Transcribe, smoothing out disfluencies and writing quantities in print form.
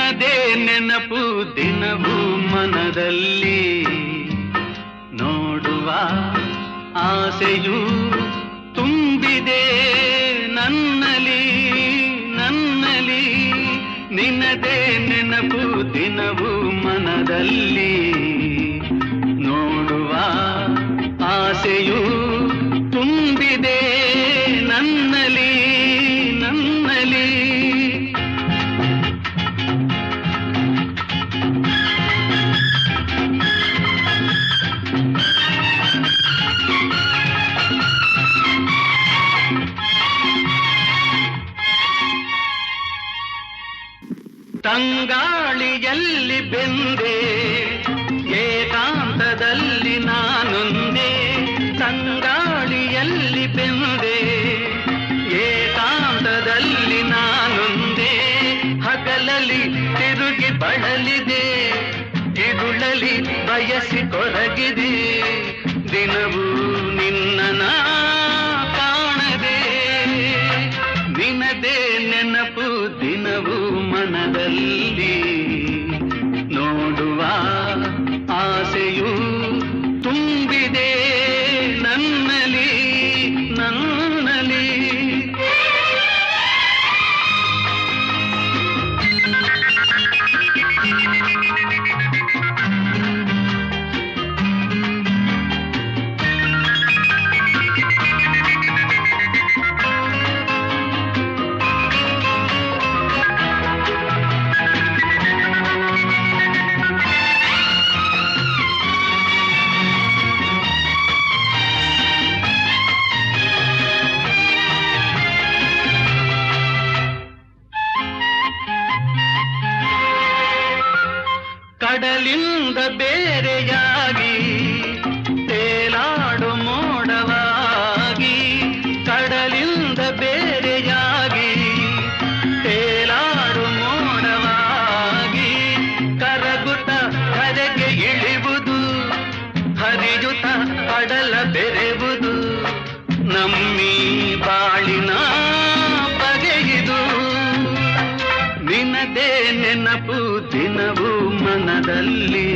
ನಿನದೇ ನೆನಪು ದಿನವೂ ಮನದಲ್ಲಿ, ನೋಡುವ ಆಸೆಯೂ ತುಂಬಿದೆ ನನ್ನಲಿ ನನ್ನಲಿ. ನಿನದೇ ನೆನಪು ದಿನವೂ ಮನದಲ್ಲಿ, ನೋಡುವ ಆಸೆಯೂ ತುಂಬಿದೆ ನನ್ನಲಿ ನನ್ನಲಿ. ತಂಗಾಳಿಯಲ್ಲಿ ಬೆಂದೆ ಏಕಾಂತದಲ್ಲಿ ನಾನೊಂದೇ, ತಂಗಾಳಿಯಲ್ಲಿ ಬೆಂದೆ ಏಕಾಂತದಲ್ಲಿ ನಾನೊಂದೇ. ಹಗಲಲ್ಲಿ ತಿರುಗಿ ಬಳಲಿದೆ, ಇರುಳಲಿ ಬಯಸಿ ಕೊರಗಿದೆ, ದಿನವೂ ನಿನ್ನ ಕಾಣದೆ. ನಿನದೇ ನೆನಪು ದಿನವೂ ಮನದಲ್ಲಿ, ನೋಡುವ ಆಸೆಯೂ ತುಂಬಿದೆ ನನ್ನಲಿ ನನ್ನಲಿ. ಕಡಲಿಂದ ಬೇರೆಯಾಗಿ ತೇಲಾಡು ಮೋಡವಾಗಿ, ಕಡಲಿಂದ ಬೇರೆಯಾಗಿ ತೇಲಾಡು ಮೋಡವಾಗಿ, ಕರಗುತ್ತ ಕರೆಗೆ ಇಳಿವುದು, ಹರಿಯುತ್ತ ಕಡಲ ಬೆರೆವುದು, ನಮ್ಮಿ ಬಾಳಿನ ಬಗೆಯಿದು. ನಿನದೇ ನೆನಪು ದಿನವೂ ಮನದಲ್ಲಿ,